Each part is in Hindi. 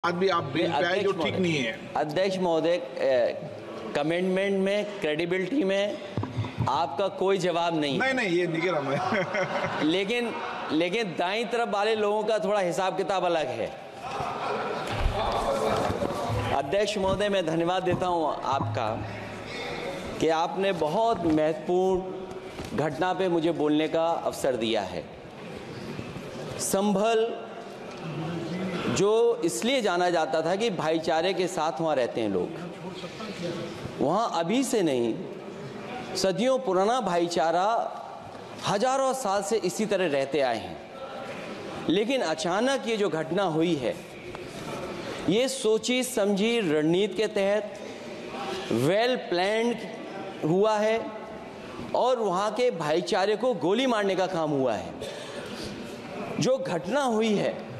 आज भी आप बेल पे आए जो ठीक नहीं है। अध्यक्ष महोदय, कमेंटमेंट में, क्रेडिबिलिटी में आपका कोई जवाब नहीं। नहीं ये नहीं कह रहा मैं। लेकिन दाईं तरफ वाले लोगों का थोड़ा हिसाब किताब अलग है। अध्यक्ष महोदय, मैं धन्यवाद देता हूं आपका कि आपने बहुत महत्वपूर्ण घटना पे मुझे बोलने का अवसर दिया है। संभल जो इसलिए जाना जाता था कि भाईचारे के साथ वहाँ रहते हैं लोग, वहाँ अभी से नहीं, सदियों पुराना भाईचारा हजारों साल से इसी तरह रहते आए हैं। लेकिन अचानक ये जो घटना हुई है, ये सोची समझी रणनीति के तहत वेल प्लान्ड हुआ है और वहाँ के भाईचारे को गोली मारने का काम हुआ है। जो घटना हुई है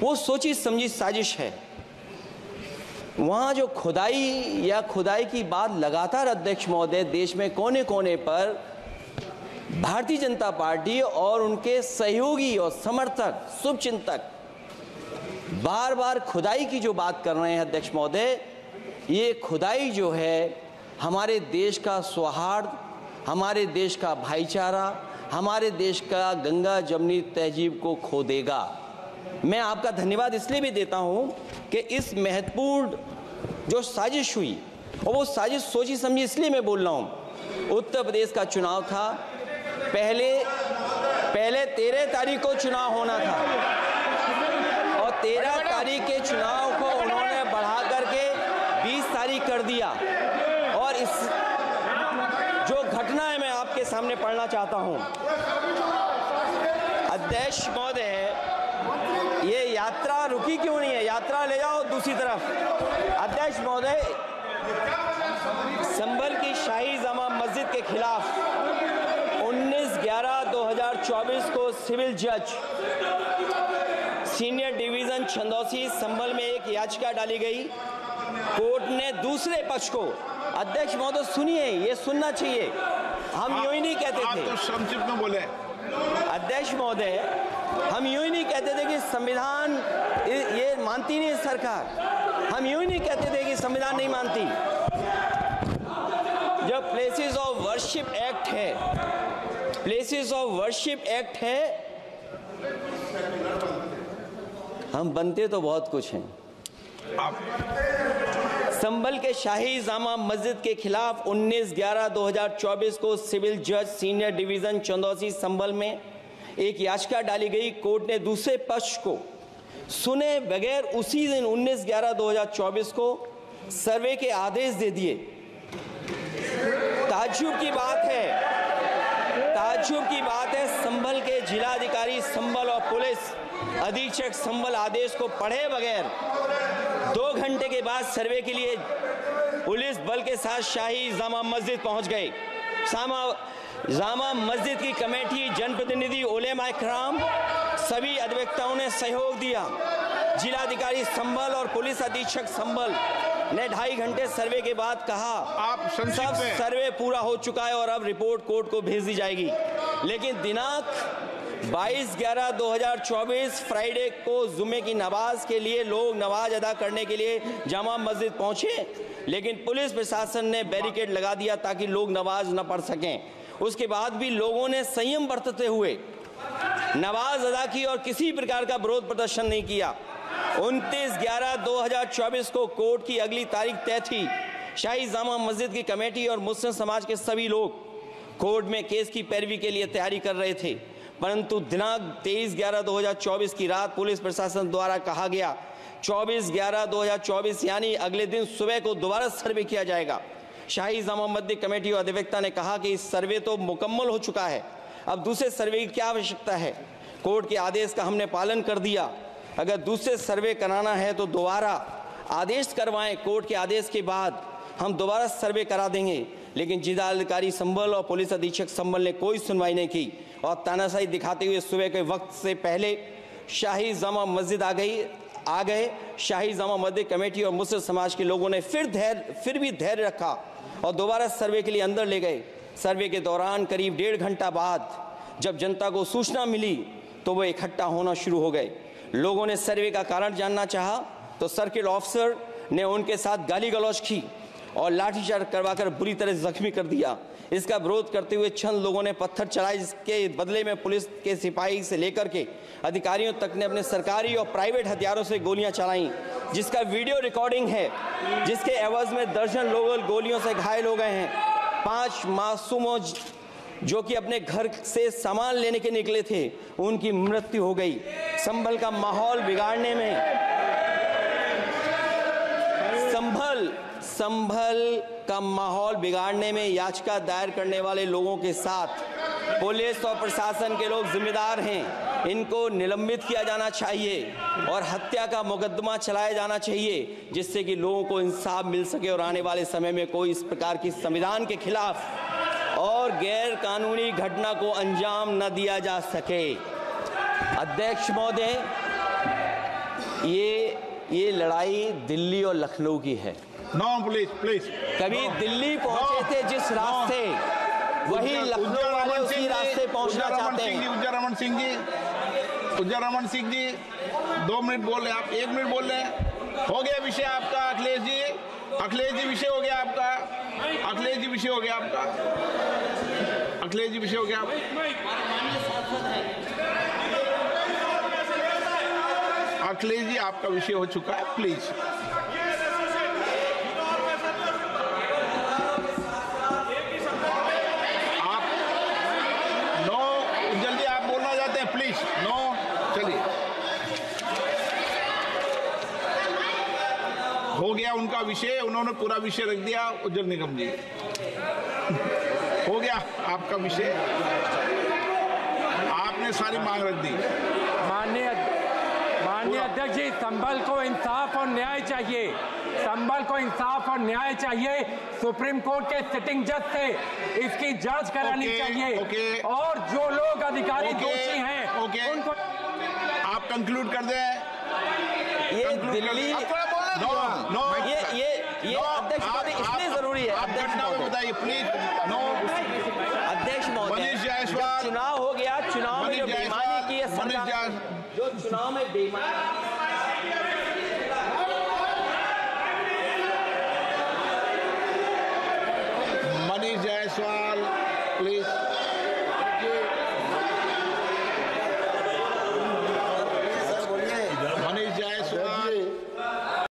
वो सोची समझी साजिश है। वहाँ जो खुदाई की बात लगातार अध्यक्ष महोदय देश में कोने कोने पर भारतीय जनता पार्टी और उनके सहयोगी और समर्थक, शुभचिंतक बार बार खुदाई की जो बात कर रहे हैं अध्यक्ष महोदय, ये खुदाई जो है हमारे देश का सौहार्द, हमारे देश का भाईचारा, हमारे देश का गंगा जमनी तहजीब को खो देगा। मैं आपका धन्यवाद इसलिए भी देता हूं कि इस महत्वपूर्ण जो साजिश हुई, और वो साजिश सोची समझी इसलिए मैं बोल रहा हूं। उत्तर प्रदेश का चुनाव था, पहले 13 तारीख को चुनाव होना था और 13 तारीख के चुनाव को उन्होंने बढ़ा करके 20 तारीख कर दिया। और इस जो घटना है मैं आपके सामने पढ़ना चाहता हूं। अध्यक्ष महोदय, ये यात्रा रुकी क्यों नहीं है? यात्रा ले जाओ दूसरी तरफ। अध्यक्ष महोदय, संभल की शाही जामा मस्जिद के खिलाफ 19/11/2024 को सिविल जज सीनियर डिवीजन छंदौसी संभल में एक याचिका डाली गई। कोर्ट ने दूसरे पक्ष को, अध्यक्ष महोदय सुनिए, ये सुनना चाहिए, हम यूं ही नहीं कहते थे। आप तो संक्षिप्त में बोले। अध्यक्ष महोदय, हम यूं ही नहीं कहते थे कि संविधान ये मानती नहीं सरकार। हम यूं ही नहीं कहते थे कि संविधान नहीं मानती। जब प्लेसेस ऑफ वर्शिप एक्ट है, प्लेसेस ऑफ वर्शिप एक्ट है, हम बनते तो बहुत कुछ हैं। संभल के शाही जामा मस्जिद के खिलाफ 19/11/2024 को सिविल जज सीनियर डिवीजन चंदौसी संभल में एक याचिका डाली गई। कोर्ट ने दूसरे पक्ष को सुने बगैर उसी दिन 19/11/2024 को सर्वे के आदेश दे दिए। ताज्जुब की बात है, संभल के जिलाधिकारी संभल और पुलिस अधीक्षक संभल आदेश को पढ़े बगैर 2 घंटे के बाद सर्वे के लिए पुलिस बल के साथ शाही जामा मस्जिद पहुंच गए। जामा मस्जिद की कमेटी, जनप्रतिनिधि, उलेमा इकराम, सभी अधिवक्ताओं ने सहयोग दिया। जिलाधिकारी संभल और पुलिस अधीक्षक संभल ने 2.5 घंटे सर्वे के बाद कहा, आप सब सर्वे पूरा हो चुका है और अब रिपोर्ट कोर्ट को भेज दी जाएगी। लेकिन दिनांक 22/11/2024 फ्राइडे को जुम्मे की नमाज के लिए लोग नमाज अदा करने के लिए जामा मस्जिद पहुंचे, लेकिन पुलिस प्रशासन ने बैरिकेड लगा दिया ताकि लोग नमाज न पढ़ सकें। उसके बाद भी लोगों ने संयम बरतते हुए नमाज अदा की और किसी प्रकार का विरोध प्रदर्शन नहीं किया। 29/11/2024 को कोर्ट की अगली तारीख तय थी। शाही जामा मस्जिद की कमेटी और मुस्लिम समाज के सभी लोग कोर्ट में केस की पैरवी के लिए तैयारी कर रहे थे, परंतु दिनांक 23/11/2024 की रात पुलिस प्रशासन द्वारा कहा गया 24/11/2024 यानी अगले दिन सुबह को दोबारा सर्वे किया जाएगा। शाही जामा मस्जिद कमेटी और अधिवक्ता ने कहा कि इस सर्वे तो मुकम्मल हो चुका है, अब दूसरे सर्वे की क्या आवश्यकता है? कोर्ट के आदेश का हमने पालन कर दिया। अगर दूसरे सर्वे कराना है तो दोबारा आदेश करवाएं, कोर्ट के आदेश के बाद हम दोबारा सर्वे करा देंगे। लेकिन जिलाधिकारी संभल और पुलिस अधीक्षक संभल ने कोई सुनवाई नहीं की और तानाशाही दिखाते हुए सुबह के वक्त से पहले शाही जामा मस्जिद आ गए। शाही जामा मस्जिद कमेटी और मुस्लिम समाज के लोगों ने फिर भी धैर्य रखा और दोबारा सर्वे के लिए अंदर ले गए। सर्वे के दौरान करीब 1.5 घंटा बाद जब जनता को सूचना मिली तो वो इकट्ठा होना शुरू हो गए। लोगों ने सर्वे का कारण जानना चाहा तो सर्किल ऑफिसर ने उनके साथ गाली गलौज की और लाठीचार्ज करवाकर बुरी तरह जख्मी कर दिया। इसका विरोध करते हुए चंद लोगों ने पत्थर चलाए, जिसके बदले में पुलिस के सिपाही से लेकर के अधिकारियों तक ने अपने सरकारी और प्राइवेट हथियारों से गोलियां चलाईं, जिसका वीडियो रिकॉर्डिंग है, जिसके एवज में दर्जन लोग गोलियों से घायल हो गए हैं। 5 मासूमों जो कि अपने घर से सामान लेने के निकले थे, उनकी मृत्यु हो गई। संभल का माहौल बिगाड़ने में संभल का माहौल बिगाड़ने में याचिका दायर करने वाले लोगों के साथ पुलिस और प्रशासन के लोग जिम्मेदार हैं। इनको निलंबित किया जाना चाहिए और हत्या का मुकदमा चलाया जाना चाहिए, जिससे कि लोगों को इंसाफ मिल सके और आने वाले समय में कोई इस प्रकार की संविधान के खिलाफ और गैर कानूनी घटना को अंजाम न दिया जा सके। अध्यक्ष महोदय, ये लड़ाई दिल्ली और लखनऊ की है। नो प्लीज कभी दिल्ली पहुंचे थे जिस रास्ते, वही लखनऊ वाले उसी रास्ते पहुंचना चाहते हैं। उज्जर रमन सिंह जी 2 मिनट बोल रहे हैं, आप 1 मिनट बोल रहे हैं। हो गया विषय आपका अखिलेश जी विषय हो गया आपका। अखिलेश जी विषय हो गया आपका। अखिलेश जी आपका विषय हो चुका है, प्लीज। हो गया उनका विषय, उन्होंने पूरा विषय रख दिया। उज्जवल निगम जी, हो गया आपका विषय, आपने सारी मांग रख दी। माननीय अध्यक्ष जी, संभल को इंसाफ और न्याय चाहिए। संभल को इंसाफ और न्याय चाहिए। सुप्रीम कोर्ट के सिटिंग जज से इसकी जांच करानी चाहिए और जो लोग अधिकारी दोषी हैं उनको आप कंक्लूड कर दें। ये दिल्ली ये अध्यक्ष महोदय इसलिए जरूरी है। अध्यक्ष महोदय बताइए प्लीज। नो अध्यक्ष महोदय, चुनाव हो गया, चुनाव में जो बेईमानी की है सरकार, जो चुनाव में बेईमानी